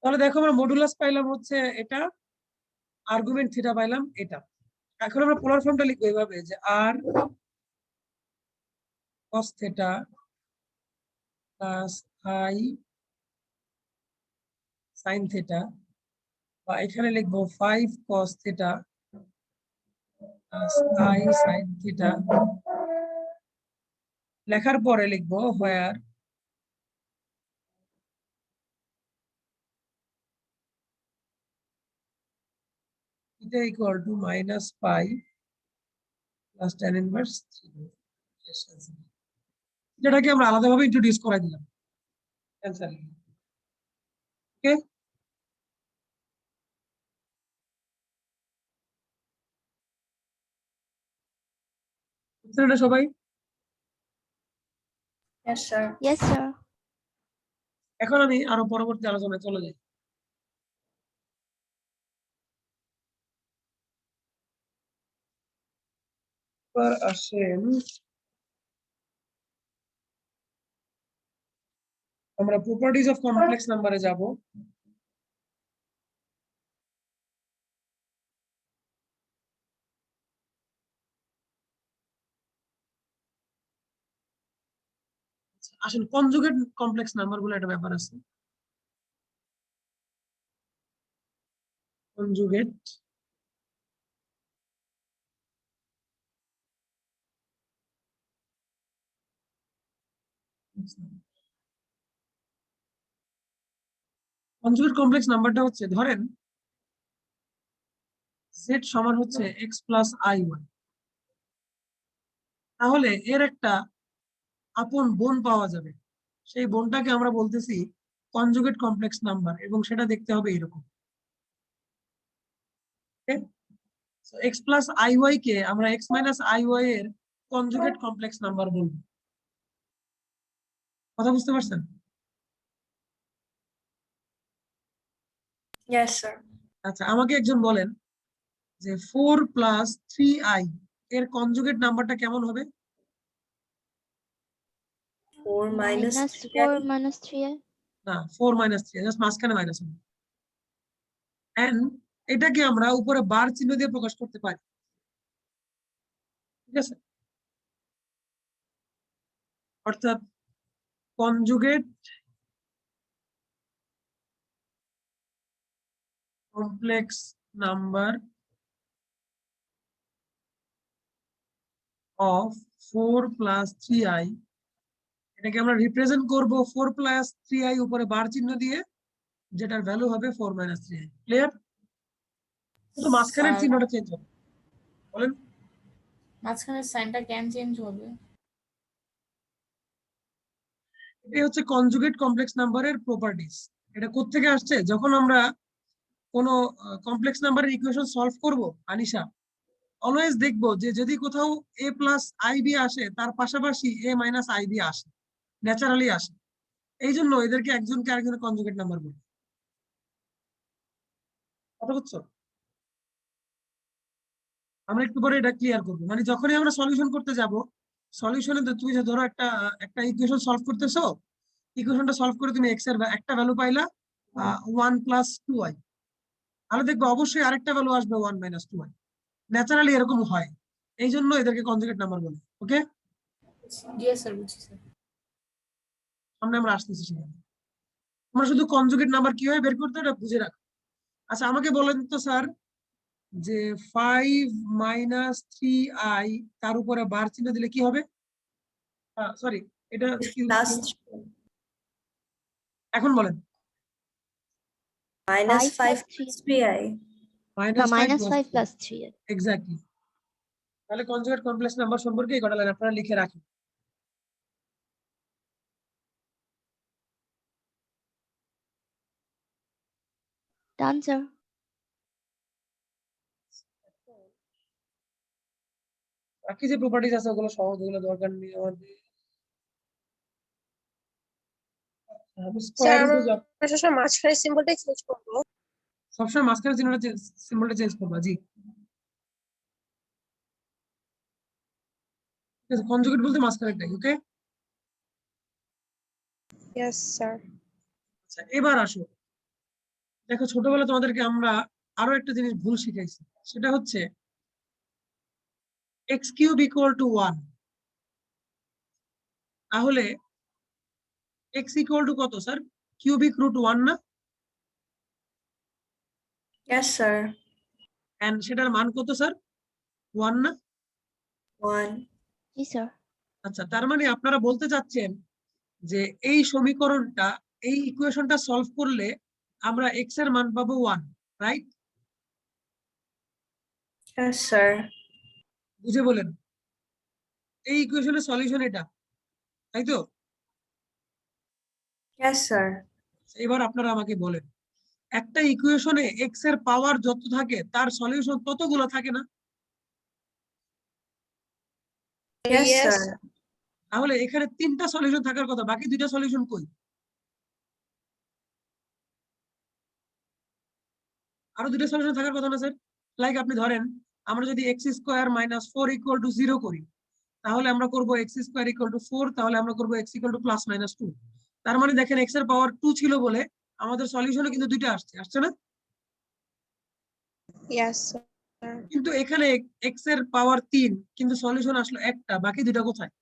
তাহলে দেখো আমরা মডুলাস পাইলাম হচ্ছে এটা, আর্গুমেন্ট থিটা পাইলাম এটা। এখন আমরা পোলার ফর্মটা লিখবো এইভাবে যে আর cos theta plus i sin theta, বা এখানে লিখবো 5 cos theta plus i sin theta. লেখার পরে লিখবো where theta equal to minus pi plus tan inverse 3, যেটাকে আমরা আলাদাভাবে ইন্ট্রোডিউস করে দিলাম অ্যান্সার। ওকে, বুঝছেন এটা সবাই? Yes, sir. Yes, sir. এখন আমি আরো পরবর্তী আলোচনায় চলে যাই। এবার আসেন আমরা প্রপার্টিজ অফ কমপ্লেক্স নাম্বারে যাব। আসলে কনজুগেট কমপ্লেক্স নাম্বার বলে একটা ব্যাপার আছে। কনজুগেট কনজুগেট কমপ্লেক্স নাম্বারটা হচ্ছে, ধরেন z সমান হচ্ছে x প্লাস আই ওয়াই, তাহলে এর একটা আপন বোন পাওয়া যাবে। সেই বোনটাকে আমরা বলতেছি কনজুগেট কমপ্লেক্স নাম্বার, এবং সেটা দেখতে হবে এরকম। এক্স প্লাস আই ওয়াই কে আমরা এক্স মাইনাস আই ওয়াই এর কনজুগেট কমপ্লেক্স নাম্বার বলবো। কথা বুঝতে পারছেন? Yes, sir. আচ্ছা, আমাকে একজন বলেন যে 4 প্লাস 3i এর কনজুগেট নাম্বারটা কেমন হবে? 4 minus Minus 3i. 4 minus 3i. না, 4 মাইনাস 3, জাস্ট মাঝখানে মাইনাস হবে। এন্ড এটাকে আমরা উপরে বার চিহ্ন দিয়ে প্রকাশ করতে পারি, ঠিক আছে? অর্থাৎ conjugate complex number of 4 plus 3i, এটাকে আমরা রিপ্রেজেন্ট করব 4 প্লাস 3i উপরে বার চিহ্ন দিয়ে, যেটার ভ্যালু হবে 4 মাইনাস 3i। ক্লিয়ার? কিন্তু মাঝখানের Sir. চিহ্নটা চেঞ্জ হবে। বলেন, মাঝখানের সাইনটা কেন চেঞ্জ হবে? এটাই হচ্ছে কনজুগেট কমপ্লেক্স নাম্বারের প্রপার্টিজ। এটা কোত্থেকে আসছে? যখন আমরা কোনো কমপ্লেক্স নাম্বারের ইকুয়েশন সলভ করব আনিশা, অলওয়েজ দেখবো যে যদি কোথাও a প্লাস আই বি আসে, তার পাশাপাশি a মাইনাস আই বি আসে, ন্যাচারালি আসে। এই জন্য এদেরকে একজনকে আরেকজনের কনজুগেট নাম্বার বলি। কথা বুঝছো? আমরা একটু পরে এটা ক্লিয়ার করবো। মানে যখনই আমরা সলিউশন করতে যাব, সলিউশনে তুমি যে ধরো একটা একটা ইকুয়েশন সলভ করতেছো, ইকুয়েশনটা সলভ করে তুমি এক্স এর একটা ভ্যালু পাইলা 1 প্লাস 2i, তাহলে দেখবে অবশ্যই আরেকটা ভ্যালু আসবে 1 মাইনাস 2i। ন্যাচারালি এরকম হয়, এই জন্য এদেরকে কনজুগেট নাম্বার বলে। ওকে, Yes, sir. বুঝছি স্যার। সামনে আমরা আসতেছি সেখানে। আমরা শুধু কনজুগেট নাম্বার কিভাবে বের করতে হয় এটা বুঝে রাখো। আচ্ছা, আমাকে বলেন তো স্যার, যে 5 মাইনাস 3i তার উপরে বার চিহ্ন দিলে কি হবে? সরি, এটা Plus এখন বলেন। minus 5 5 plus 3. plus 3i. Minus 5 Minus plus 5 plus 3. Exactly. তাহলে কনজুগেট কমপ্লেক্স নাম্বার সম্পর্কে এই কটা লাইন আপনারা লিখে রাখেন। Done, sir. বাকি যে প্রপার্টিজ আছে ওগুলো সহজ, ওগুলো দরকার নেই আমাদের। স্যার আমরা সবসময় মাঝখানে সিম্বলটাই চেঞ্জ করবো। সবসময় মাঝখানে সিম্বলটা চেঞ্জ করবা। জি, ঠিক আছে, কনজুগেট বলতে মাঝখানেরটাই। ওকে, ইয়েস স্যার। আচ্ছা এবার আসো, দেখো ছোটবেলা তোমাদেরকে আমরা আরো একটা জিনিস ভুল শিখাইছি, সেটা হচ্ছে এক্স কিউব ইকুয়াল টু 1। তাহলে এক্স ইকুয়াল টু কত স্যার? কিউবিক রুট 1 না? Yes, sir. এন্ড সেটার মান কত স্যার? 1 না? 1. Yes, sir. আচ্ছা, তার মানে আপনারা বলতে চাচ্ছেন যে এই সমীকরণটা, এই ইকুয়েশনটা সলভ করলে আমরা এক্স এর মান পাবো 1, রাইট? Yes, sir. বুঝে বলেন, এই ইকুয়েশনের সলিউশন এটা, তাই তো? Yes, sir. এবার আপনারা আমাকে বলেন, একটা ইকুয়েশনে এক্স এর পাওয়ার যত থাকে তার সলিউশন ততগুলো থাকে না? Yes, Yes. sir. তাহলে এখানে 3টা সলিউশন থাকার কথা, বাকি 2টা সলিউশন কই? আরো 2টা সলিউশন থাকার কথা না স্যার? লাইক আপনি ধরেন, আমরা যদি x square minus 4 equal to 0 করি, তাহলে আমরা করব এক্স স্কোয়ার ইকুয়াল টু 4, তাহলে আমরা করব x equal to plus minus 2। তার মানে দেখেন এক্স এর পাওয়ার 2 ছিল বলে আমাদের সলিউশনে কিন্তু 2টা আসছে না? Yes, sir. কিন্তু এখানে এক্স এর পাওয়ার 3 কিন্তু সলিউশন আসলো একটা, বাকি 2টা কোথায়?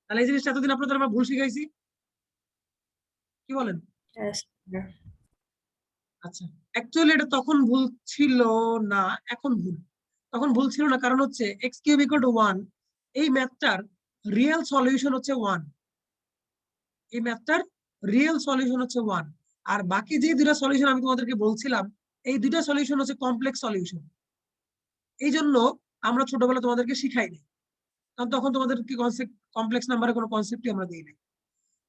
তাহলে এই জিনিসটা এতদিন আপনাদের আমরা ভুল শিখাইছি, কি বলেন? Yes, sir. আচ্ছা, অ্যাকচুয়ালি এটা তখন ভুল ছিল না, এখন ভুল। তখন ভুল ছিল না কারণ হচ্ছে এক্স কিউব ইকুয়াল টু 1, এই ম্যাথটার রিয়েল সলিউশন হচ্ছে 1। এই ম্যাথটার রিয়েল সলিউশন হচ্ছে 1। আর বাকি যে 2টা সলিউশন আমি তোমাদেরকে বলছিলাম, এই 2টা সলিউশন হচ্ছে কমপ্লেক্স সলিউশন। এই জন্য আমরা ছোটবেলা তোমাদেরকে শিখাইনি, কারণ তখন তোমাদের কি কনসেপ্ট, কমপ্লেক্স নাম্বারের কোনো কনসেপ্টই আমরা দিই নাই।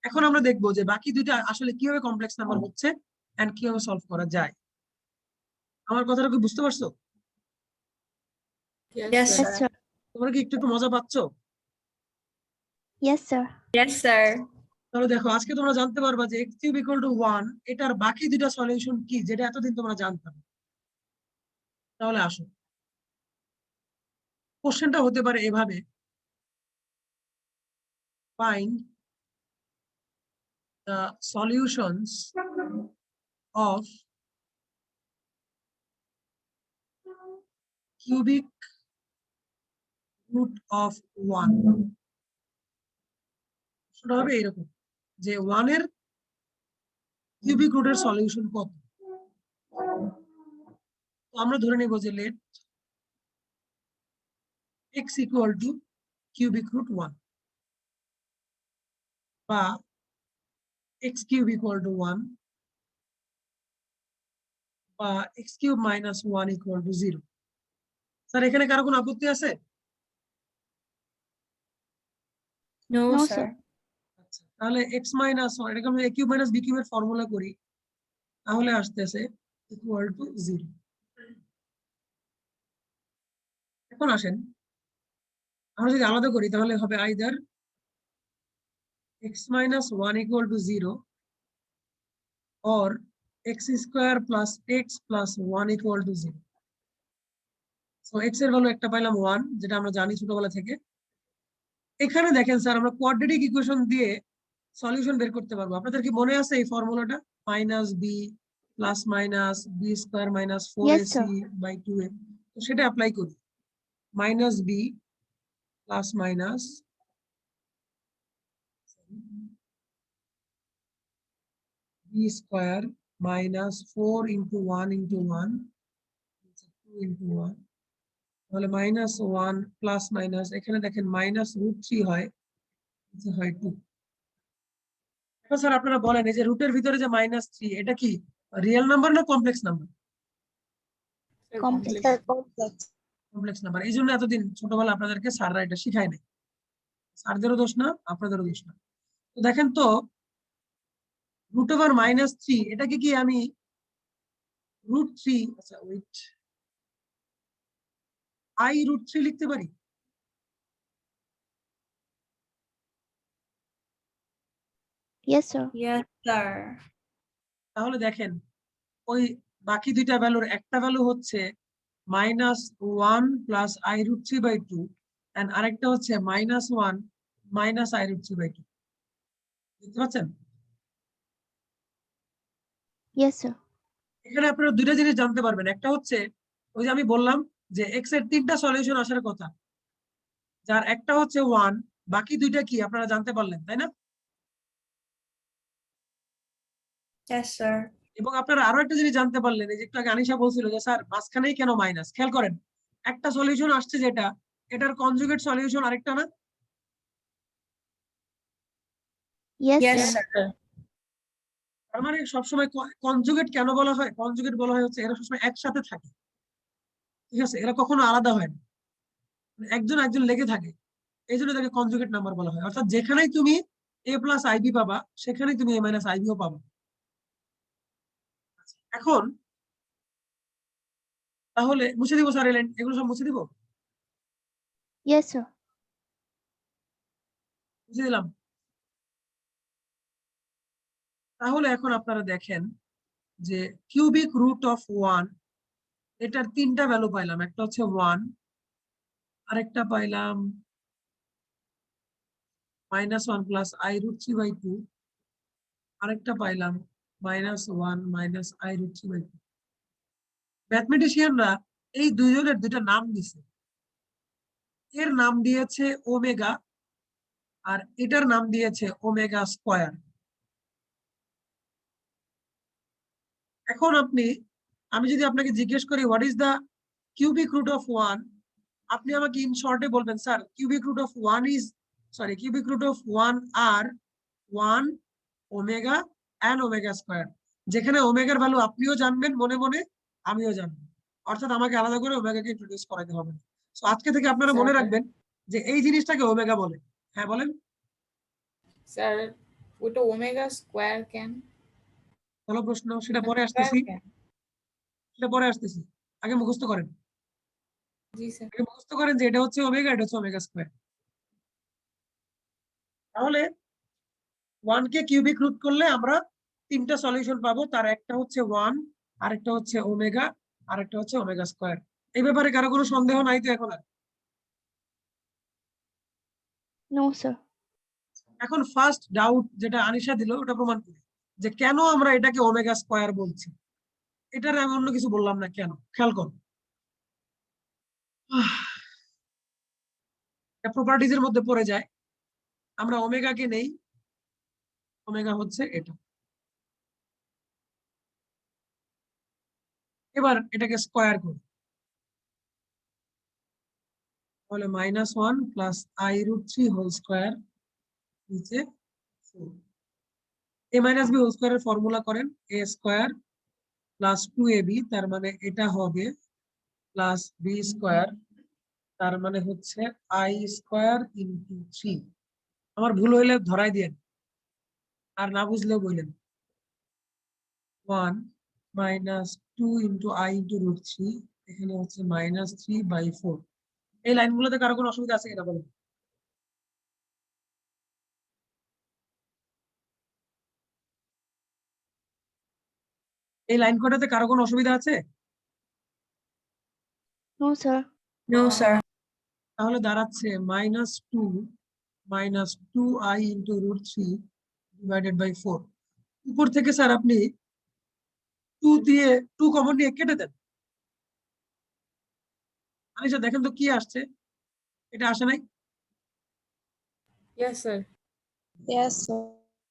এখন আমরা দেখবো যে বাকি 2টা আসলে কিভাবে কমপ্লেক্স নাম্বার হচ্ছে এন্ড কিভাবে সলভ করা যায়। আমার কথাটা কি বুঝতে পারছো? Yes, Yes, sir. sir. তোমরা কি একটু একটু মজা পাচ্ছ? Yes, sir. Yes, sir. তাহলে দেখো আজকে তোমরা জানতে পারবা যে x কিউব ইকুয়াল টু 1 এটার বাকি 2টা সলিউশন কি, যেটা এতদিন তোমরা জানতাম। তাহলে আসো, কোশ্চেনটা হতে পারে এভাবে, find the solutions of cubic root of 1। সেটা হবে এরকম যে 1 এর কিউবিক রুটের সলিউশন কত। তো আমরা ধরে নেব যে let x equal to cubic root 1 বা x কিউব ইকুয়াল টু 1 বা x cube minus 1 equal to 0। Sir এখানে কারো কোনো আপত্তি আছে? No, No, sir. sir. আচ্ছা, তাহলে x মাইনাস 1 এটাকে আমরা a কিউব মাইনাস b কিউবের ফর্মুলা করি, তাহলে আসতেছে ইকুয়াল টু 0। এখন আসেন আমরা যদি আলাদা করি তাহলে হবে either x minus 1 equal to 0 or x square plus x plus 1 equal to 0. So x এর ভ্যালু একটা পাইলাম 1, যেটা আমরা জানি ছোটবেলা থেকে। এখানে দেখেন স্যার আমরা কোয়াড্রেটিক ইকুয়েশন দিয়ে সলিউশন বের করতে পারবো। আপনাদের কি মনে আছে এই ফর্মুলাটা? Minus b plus minus b square minus 4ac Yes, sir. By 2a। তো সেটা অ্যাপ্লাই করি, minus b plus minus b square minus 4 into 1 into 1, 2 into 1, তাহলে মাইনাস 1 প্লাস মাইনাস, এখানে দেখেন মাইনাস রুট 3 হয়, নিচে হয় 2। এখন স্যার আপনারা বলেন এই যে রুটের ভিতরে যে মাইনাস 3, এটা কি রিয়েল নাম্বার না complex number? Sir, Complex. Sir, complex. Complex number. এই জন্য এতদিন ছোটবেলা আপনাদেরকে স্যাররা এটা শিখায় নাই। স্যারদেরও দোষ না, আপনাদেরও দোষ না। তো দেখেন তো রুট ওভার মাইনাস 3, এটাকে কি আমি রুট 3, আচ্ছা ওয়েট, আই রুট 3 লিখতে পারি? Yes, sir. Yes, sir. তাহলে দেখেন ওই বাকি 2টা ভ্যালুর একটা ভ্যালু হচ্ছে minus 1 plus i root 3 by 2 and আরেকটা হচ্ছে minus 1 minus i root 3 by 2। দেখতে পাচ্ছেন? Yes, sir. এখানে আপনারা দুইটা জিনিস জানতে পারবেন। একটা হচ্ছে ওই যে আমি বললাম যে এক্স এর 3টা সলিউশন আসার কথা, যার একটা হচ্ছে 1, বাকি দুইটা কি আপনারা জানতে পারলেন, তাই না? Yes, sir. এবং আপনারা আরো একটা জিনিস জানতে পারলেন, এই যে একটু আগে আনিশা বলছিল যে স্যার মাঝখানেই কেন মাইনাস। খেয়াল করেন, একটা সলিউশন আসছে যেটা, এটার কনজুগেট সলিউশন আরেকটা না? Yes, Yes, sir. sir. তার মানে সবসময় কনজুগেট কেন বলা হয়? কনজুগেট বলা হয় হচ্ছে এরা সবসময় একসাথে থাকে, ঠিক আছে? এরা কখনো আলাদা হয় না, একজন একজন লেগে থাকে, এই জন্য তাকে কনজুগেট নাম্বার বলা হয়। অর্থাৎ যেখানেই তুমি a প্লাস আইবি পাবা, সেখানেই তুমি a মাইনাস আইবিও পাবা। এখন তাহলে মুছে দিব স্যার, এলেন এগুলো সব মুছে দিব, Yes, sir. মুছে দিলাম। তাহলে এখন আপনারা দেখেন যে কিউবিক রুট অফ 1, এটার 3টা ভ্যালু পাইলাম। একটা হচ্ছে 1, আরেকটা পাইলাম -1 প্লাস আই রুট 3/2, আরেকটা পাইলাম -1 মাইনাস আই রুট 3/2। ম্যাথমেটিশিয়ানরা এই দুইজনের দুইটা নাম দিছে, এর নাম দিয়েছে ওমেগা আর এটার নাম দিয়েছে ওমেগা স্কয়ার। এখন আমি যদি আপনাকে জিজ্ঞেস করি what is the cubic root of 1, আপনি আমাকে ইন শর্টে বলবেন sir cubic root of 1 is cubic root of 1 আর 1 ওমেগা এন্ড ওমেগা স্কয়ার। যেখানে ওমেগার ভ্যালু আপনিও জানবেন মনে মনে, আমিও জানবো, অর্থাৎ আমাকে আলাদা করে ওমেগাকে ইন্ট্রোডিউস করাতে হবে না। সো আজকে থেকে আপনারা মনে রাখবেন যে এই জিনিসটাকে ওমেগা বলে। হ্যাঁ বলেন। স্যার ওটা ওমেগা স্কোয়ার কেন? ভালো প্রশ্ন, সেটা পরে স্কোয়ার আসতেছি, কেন? সেটা পরে আসতেছি, আগে মুখস্থ করেন। জি স্যার। আগে মুখস্থ করেন যে এটা হচ্ছে ওমেগা, এটা হচ্ছে ওমেগা স্কয়ার। তাহলে 1 কে কিউবিক রুট করলে আমরা 3টা সলিউশন পাবো, তার একটা হচ্ছে 1, আরেকটা হচ্ছে ওমেগা, আরেকটা হচ্ছে ওমেগা স্কয়ার। এই ব্যাপারে কারো কোনো সন্দেহ নাই তো এখন আর? No, sir. এখন ফার্স্ট ডাউট যেটা আনিশা দিল ওটা প্রমাণ করি যে কেন আমরা এটাকে ওমেগা স্কয়ার বলছি। এটার আমি অন্য কিছু বললাম না, কেন খেয়াল করো। প্রপার্টিজ এর মধ্যে পড়ে যায়, আমরা ওমেগাকে নেই, ওমেগা হচ্ছে এটা। এবার এটাকে স্কয়ার করি, তাহলে -1 plus i root 3 whole square নিচে 4। a মাইনাস বি হোল স্কয়ারের ফর্মুলা করেন, a স্কয়ার প্লাস 2ab, তার মানে এটা হবে প্লাস বি স্কয়ার, তার মানে হচ্ছে আই স্কয়ার ইন্টু 3। আমার ভুল হইলে ধরাই দিয়েন, আর না বুঝলেও বললেন। 1 minus 2 into i into root 3, এখানে হচ্ছে -3/4। এই লাইনগুলোতে কারো কোনো অসুবিধা আছে কিনা বলেন? এই লাইন কটাতে কারো কোনো অসুবিধা আছে? No, sir. No, sir. তাহলে দাঁড়াচ্ছে -2 minus 2i into root 3 divided by 4। উপর থেকে স্যার আপনি 2 দিয়ে 2 কমন নিয়ে কেটে দেন। আনিশা দেখেন তো কি আসছে, এটা আসে নাই? Yes sir. Yes, sir.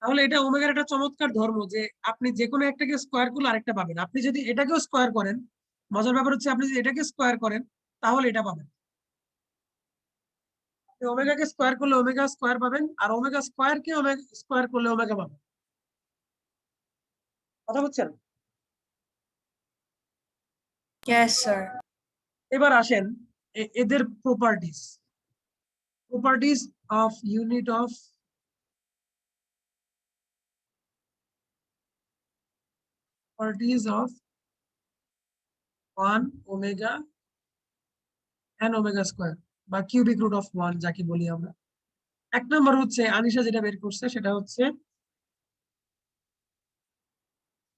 তাহলে এটা ওমেগার একটা চমৎকার ধর্ম যে আপনি যে কোনো একটাকে স্কোয়ার করলে আরেকটা পাবেন। আপনি যদি এটাকেও স্কোয়ার করেন, মজার ব্যাপার হচ্ছে আপনি যদি এটাকে স্কোয়ার করেন তাহলে এটা পাবেন। ওমেগাকে স্কোয়ার করলে ওমেগা স্কোয়ার পাবেন, আর ওমেগা স্কোয়ার কে ওমেগা স্কোয়ার করলে ওমেগা পাবেন। কথা বুঝছেন? Yes, sir. এবার আসেন এদের properties, properties of unit of properties of 1 omega and omega square বা কিউবিক রুট অফ 1 যাকে বলি আমরা। এক নম্বর হচ্ছে আনিশা যেটা বের করছে সেটা হচ্ছে,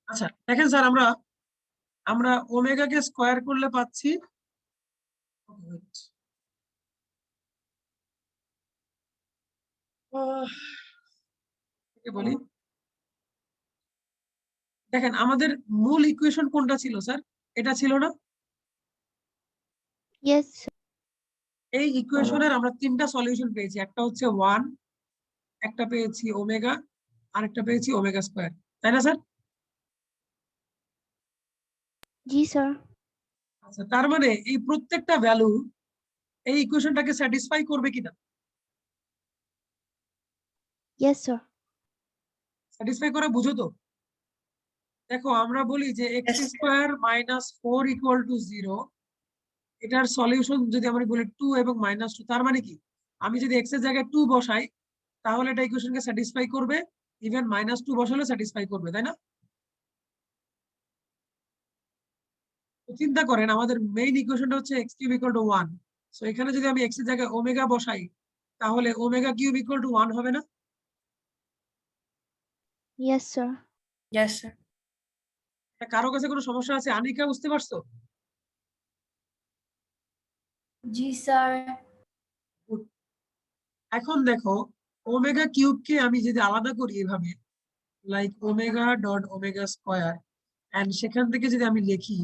আচ্ছা দেখেন স্যার, আমরা ওমেগাকে স্কোয়ার করলে পাচ্ছি, বলি দেখেন আমাদের মূল ইকুয়েশন কোনটা ছিল স্যার? এটা ছিল না? Yes, sir. এই ইকুয়েশনের আমরা তিনটা সলিউশন পেয়েছি, একটা হচ্ছে 1, একটা পেয়েছি ওমেগা, আর একটা পেয়েছি ওমেগা স্কয়ার, তাই না স্যার? Ji, sir. আচ্ছা, তার মানে এই প্রত্যেকটা ভ্যালু এই ইকুয়েশনটাকে স্যাটিসফাই করবে কিনা? Yes, sir. স্যাটিসফাই করে বুঝো তো? দেখো আমরা বলি যে x Yes, sir. Square minus 4 equal to 0, এটার সলিউশন যদি আমরা বলি 2 এবং -2, তার মানে কি আমি যদি এক্স এর জায়গায় 2 বসাই তাহলে এটা ইকুয়েশনকে স্যাটিসফাই করবে, ইভেন -2 বসালে স্যাটিসফাই করবে, তাই না? তো চিন্তা করেন আমাদের মেইন ইকুয়েশনটা হচ্ছে x cube equal to 1, so এখানে যদি আমি x এর জায়গায় ওমেগা বসাই তাহলে ওমেগা কিউব ইকুয়াল টু 1 হবে না? Yes, sir. Yes, sir. এটা কারো কাছে কোনো সমস্যা আছে? আনিকা বুঝতে পারছো? জি স্যার। এখন দেখো ওমেগা কিউবকে আমি যদি আলাদা করি এভাবে, like omega dot omega square, and সেখান থেকে যদি আমি লিখি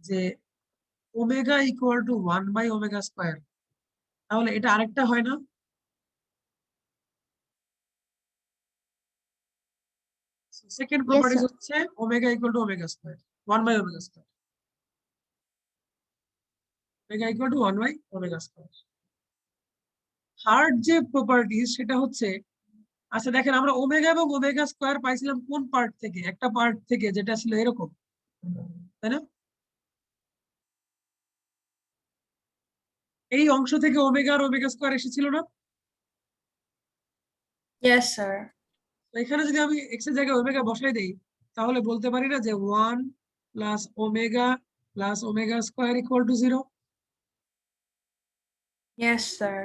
যে omega equal to 1 by omega square, তাহলে এটা আরেকটা হয় না? Second Yes, properties sir. হচ্ছে omega equal to omega square, 1 by omega square, omega equal to 1 by omega square. Third যে প্রপার্টিজ সেটা হচ্ছে, আচ্ছা দেখেন আমরা ওমেগা এবং ওমেগা স্কয়ার পাইছিলাম কোন পার্ট থেকে? একটা পার্ট থেকে যেটা ছিল এরকম, তাই না? এই অংশ থেকে ওমেগা আর ওমেগা স্কয়ার এসেছিল না? Yes, sir. তো এখানে যদি আমি এক্স এর জায়গায় ওমেগা বসাই দেই তাহলে বলতে পারি না যে 1 plus omega square equal to 0? Yes, sir.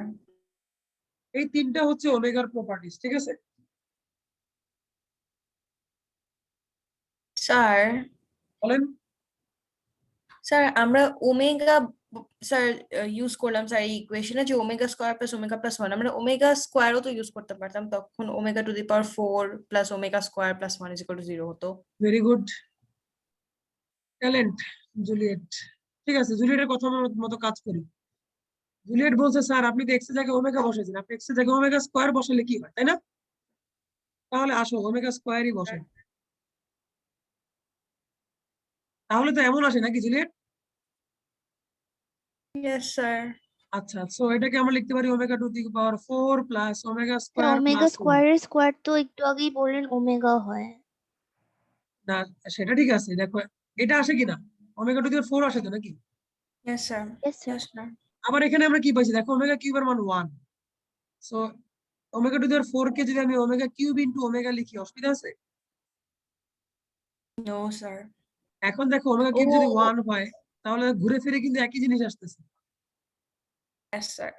এই তিনটা হচ্ছে ওমেগার প্রপার্টিজ, ঠিক আছে? Sir. বলেন। স্যার আমরা ওমেগা স্যার ইউজ করলাম স্যার এই ইকুয়েশনে যে omega square plus omega plus 1, আমরা ওমেগা স্কয়ারও তো ইউজ করতে পারতাম, তখন omega to the power 4 plus omega square plus 1 is equal to 0 হতো। Very good talent Juliet. ঠিক আছে, জুলিয়েটের কথা মতো কাজ করি। জুলিয়েট বলছে স্যার আপনি তো এক্স এর জায়গায় ওমেগা বসেছেন, আপনি এক্স এর জায়গায় ওমেগা স্কয়ার বসালে কি হয়, তাই না? তাহলে আসো ওমেগা স্কয়ারই বসেন। তাহলে তো এমন আসে নাকি জুলিয়েট? Yes, sir. আচ্ছা, সো এটাকে আমরা লিখতে পারি omega to the power 4 plus omega Sir, square omega plus 1। square square তো একটু আগেই বললেন ওমেগা হয়। না সেটা ঠিক আছে, দেখো এটা আসে কিনা, ওমেগা টু দি পাওয়ার 4 আসে তো নাকি? Yes, sir. Yes, sir. Yes, sir. আবার এখানে আমরা কি পাইছি, দেখো ওমেগা কিউবের মান 1, সো ওমেগা টু দি পাওয়ার 4 কে যদি আমি ওমেগা কিউব ইনটু ওমেগা লিখি অসুবিধা আছে? No, sir. এখন দেখো ওমেগা কিউব যদি Oh. 1 হয় তাহলে ঘুরে ফিরে কিন্তু একই জিনিস আসতেছে। Yes, sir.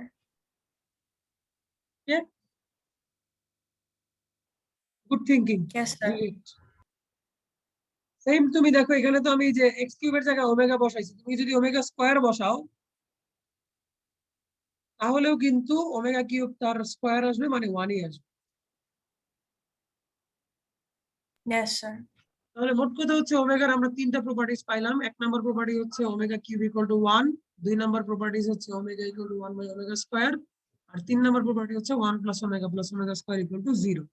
Good thinking. Yes, sir. Same তুমি দেখো এখানে তো আমি যে এক্স কিউবের জায়গায় ওমেগা বসাইছি, তুমি যদি ওমেগা স্কয়ার বসাও তাহলেও কিন্তু ওমেগা কিউব তার স্কয়ার আসবে, মানে 1ই আসবে। Yes, sir. তাহলে মোট কথা হচ্ছে ওমেগার আমরা তিনটা প্রপার্টিজ পাইলাম। এক নাম্বার প্রপার্টি হচ্ছে ওমেগা কিউব ইকুয়াল টু 1, দুই নাম্বার প্রপার্টিজ হচ্ছে omega equal to 1 by omega square, আর তিন নাম্বার প্রপার্টি হচ্ছে 1 plus omega square equal to 0।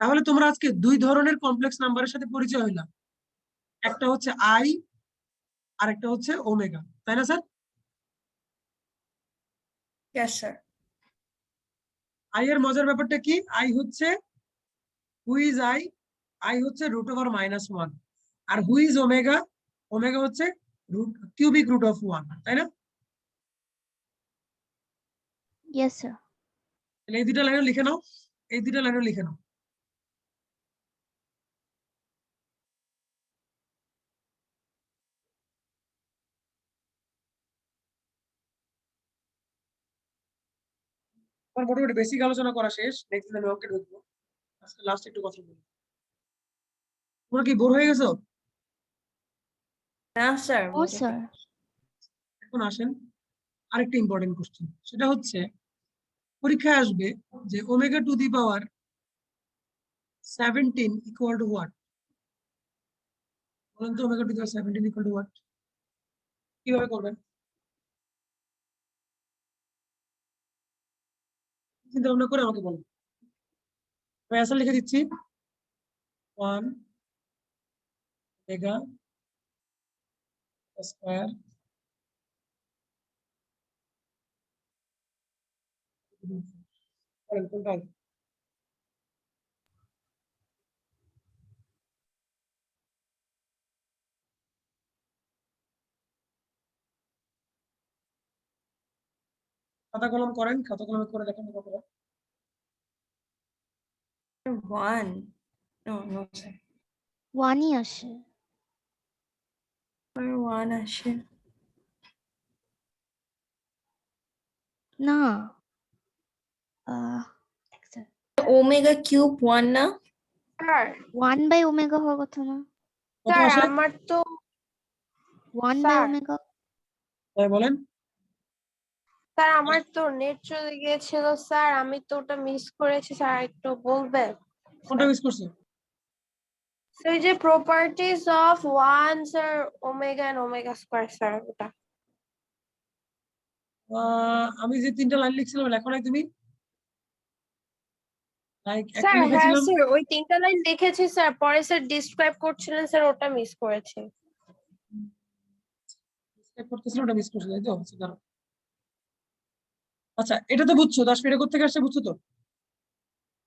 তাহলে তোমরা আজকে দুই ধরনের কমপ্লেক্স নাম্বারের সাথে পরিচয় হইলাম, একটা হচ্ছে আই আর একটা হচ্ছে ওমেগা, তাই না স্যার? Yes, sir. আই এর মজার ব্যাপারটা কি, আই হচ্ছে হু ইজ আই, আই হচ্ছে রুট ওভার -1, আর হু ইজ ওমেগা, ওমেগা হচ্ছে কিউবিক রুট অফ 1, তাই না? Yes, sir. তাহলে এই দুইটা লাইনও লিখে নাও, এই দুইটা লাইনও লিখে নাও। আমার মোটামুটি বেসিক আলোচনা করা শেষ, নেক্সট দিন আমি ওকে ঢুকবো। আজকে লাস্ট একটু কথা বলি। তোমরা কি বোর হয়ে গেছো? না, স্যার। No, sir. এখন আসেন আরেকটা ইম্পর্টেন্ট কোশ্চেন, সেটা হচ্ছে পরীক্ষায় আসবে যে omega to the power 17 equal to what? বলেন তো omega to the power 17 equal to what? কিভাবে করবেন? চিন্তা ভাবনা করে আমাকে বলুন। আমি অ্যান্সার লিখে দিচ্ছি 1 মেগা স্কয়ার বলেন কোনটা হবে? খাতা কলম করেন, খাতা কলমে করে দেখেন কত হয়। 1 no no sir 1ই আসে। 1 আসে না আহ ওমেগা কিউব 1 না স্যার 1/ওমেগা হওয়ার কথা না? কত স্যার আসে? আমার তো 1/ওমেগা। হ্যাঁ বলেন। স্যার আমার তো নেট চলে গিয়েছিল স্যার, আমি তো ওটা মিস করেছি স্যার, একটু বলবেন? কোনটা মিস করছো? স্যার এই যে properties of 1 sir omega and omega square sir ওটা। আমি যে 3টা লাইন লিখছিলাম লেখো নাই তুমি? লাইক একটা স্যার হ্যাঁ লিখেছিলাম স্যার ওই 3টা লাইন লিখেছি স্যার, পরে স্যার ডিসক্রাইব করছিলেন স্যার, ওটা মিস করেছি। চেক করতেছিলাম ওটা মিস করছি তাই তো? আচ্ছা, দাঁড়াও। আচ্ছা এটা তো বুঝছো 10 মিনিট কোথা থেকে আসছে বুঝছো তো?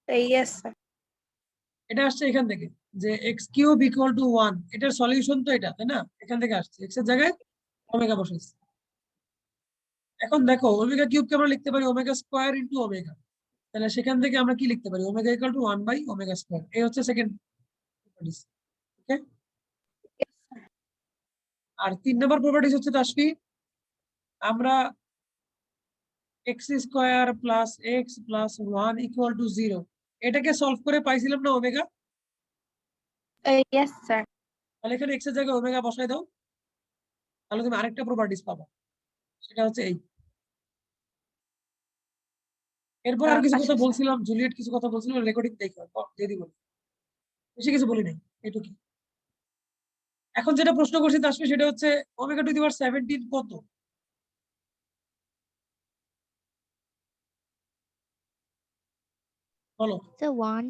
Yes sir. এটা আসছে এখান থেকে যে x কিউব ইকুয়াল টু 1 এটার সলিউশন তো এটা তাই না? এখান থেকে আসছে x এর জায়গায় ওমেগা বসাইছি। এখন দেখো ওমেগা কিউবকে আমরা লিখতে পারি ওমেগা স্কয়ার ইনটু ওমেগা, তাহলে সেখান থেকে আমরা কি লিখতে পারি ওমেগা ইকুয়াল টু 1/ওমেগা স্কয়ার। এই হচ্ছে সেকেন্ড প্রপার্টিজ। ওকে, আর 3 নম্বর প্রপার্টিজ হচ্ছে তাসফি আমরা x square plus x plus 1 equal to 0 এটাকে সলভ করে পাইছিলাম না ওমেগা। Yes sir. তাহলে এখানে x এর জায়গায় ওমেগা বসাই দাও, তাহলে তুমি আরেকটা প্রপার্টিজ পাবা, সেটা হচ্ছে এই। এরপর আর কিছু কথা বলছিলাম, জুলিয়েট কিছু কথা বলছিল, রেকর্ডিং দেখো দিয়ে দিব, বেশি কিছু বলি নাই, এটুকুই। এখন যেটা প্রশ্ন করছি তাসফি সেটা হচ্ছে ওমেগা টু দি পাওয়ার 17 কত? বলো। স্যার 1।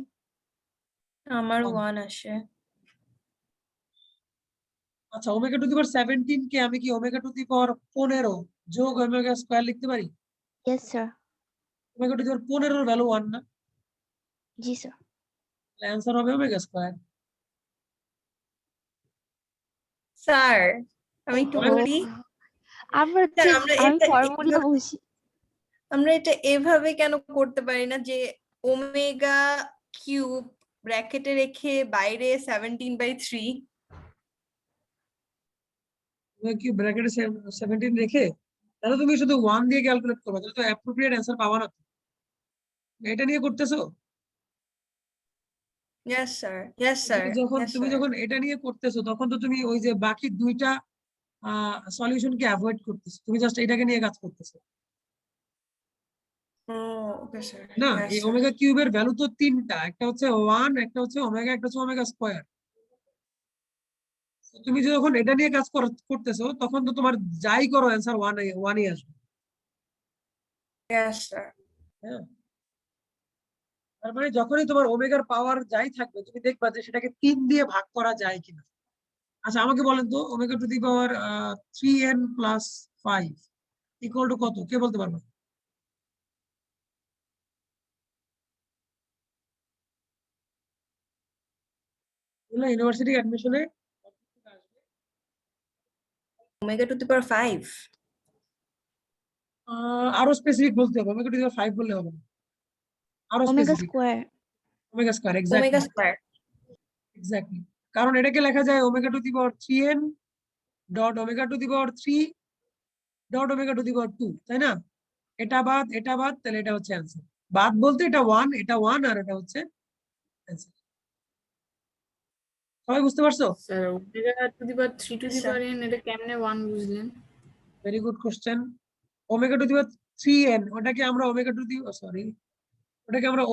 আমার 1 1 আসে আচ্ছা ওমেগা টু দি পাওয়ার 17 কে আমি কি ওমেগা টু দি পাওয়ার 15 যোগ ওমেগা স্কয়ার লিখতে পারি? Yes sir. Omega to the power 15 এর ভ্যালু 1 না? জি স্যার। তাহলে অ্যানসার হবে ওমেগা স্কয়ার। স্যার আমি একটু ওমেগা বলি আমরা স্যার যে আমরা আমি এটা ফর্মুলা বসি। আমরা এটা এভাবে কেন করতে পারি না যে ওমেগা কিউব ব্র্যাকেটে রেখে বাইরে 17/3 ওমেগা কি ব্র্যাকেটে 17 রেখে, তাহলে তুমি শুধু 1 দিয়ে ক্যালকুলেট করবে, তাহলে তো অ্যাপ্রোপ্রিয়েট অ্যানসার পাবা না তো। এটা নিয়ে করতেছো? ইয়েস স্যার ইয়েস স্যার তুমি যখন এটা নিয়ে করতেছো তখন তো তুমি ওই যে বাকি দুইটা সলিউশনকে অ্যাভয়েড করতেছো, তুমি জাস্ট এটাকে নিয়ে কাজ করতেছো ওকে স্যার না। ইয়েস এই স্যার ওমেগা কিউবের ভ্যালু তো 3টা, একটা হচ্ছে 1, একটা হচ্ছে ওমেগা, একটা হচ্ছে ওমেগা স্কয়ার। তুমি যখন এটা নিয়ে কাজ করতেছো তখন তো তোমার যাই করো অ্যানসার 1ই আসবে। ইয়েস স্যার হ্যাঁ, তার মানে যখনই তোমার ওমেগার পাওয়ার যাই থাকবে তুমি দেখবা যে সেটাকে 3 দিয়ে ভাগ করা যায় কিনা। আচ্ছা আমাকে বলেন তো omega to the power 3n plus 5 equal to কত, কে বলতে পারবে? ইউনিভার্সিটি অ্যাডমিশনে ওমেগা টু দি পাওয়ার 5 আরো স্পেসিফিক বলতে হবে, ওমেগা টু দি পাওয়ার 5 বললে হবে না, আরো omega specific. Square. Omega square, omega exactly square exactly. কারণ এটাকে লেখা যায় omega to the power 3n dot omega to the power 3 dot omega to the power 2, তাই না? এটা বাদ তাহলে এটা হচ্ছে অ্যান্সার। বাদ বলতে এটা 1, এটা 1 আর এটা হচ্ছে অ্যান্সার। সবাই বুঝতে পারছো? Sir omega to the power 3 to the sir power n এটা কেমনে 1 বুঝলেন? Very good question. Omega to the power 3n ওটাকে আমরা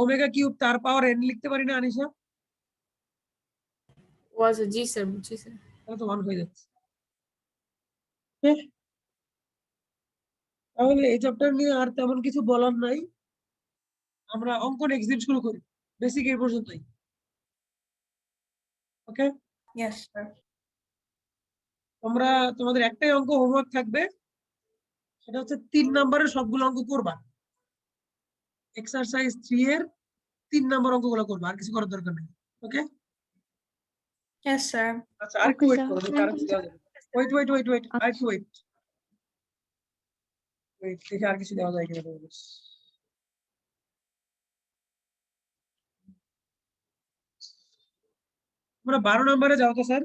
ওমেগা কিউব তার পাওয়ার n লিখতে পারি না আনিশা? was জি স্যার বুঝছি স্যার তাহলে তো 1 হয়ে যাচ্ছে। Okay? তাহলে এই চ্যাপ্টার নিয়ে আর তেমন কিছু বলার নাই। আমরা অঙ্ক নেক্সট দিন শুরু করি। বেসিক এই পর্যন্তই। ওকে? Yes sir. তোমরা তোমাদের একটাই অঙ্ক হোমওয়ার্ক থাকবে, সেটা হচ্ছে 3 নম্বরের সবগুলো অঙ্ক করবা। এক্সারসাইজ 3 এর 3 নম্বর অঙ্কগুলো করবা, আর কিছু করার দরকার নেই। ওকে? Yes sir. আচ্ছা আরেকটু Okay, ওয়েট sir. করো, দেখি আর কিছু দেওয়া যাবে। ওয়েট আরেকটু ওয়েট। দেখি আর কিছু দেওয়া যায় কিনা তোমাদের। তোমরা 12 নম্বরে যাও তো স্যার।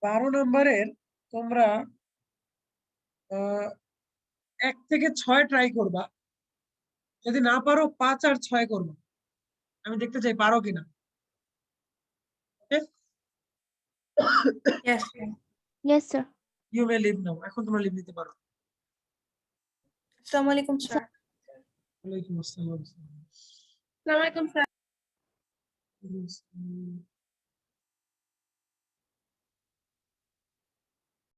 12 নম্বরের তোমরা 1 থেকে 6 ট্রাই করবা। যদি না পারো 5 আর 6 করবা। আমি দেখতে চাই পারো কিনা। Okay? Yes sir. Yes, sir. You may leave now. এখন তোমরা লিভ নিতে পারো। আসসালামু আলাইকুম স্যার। ওয়ালাইকুম আসসালাম। আসসালামু আলাইকুম স্যার। আসসালাম।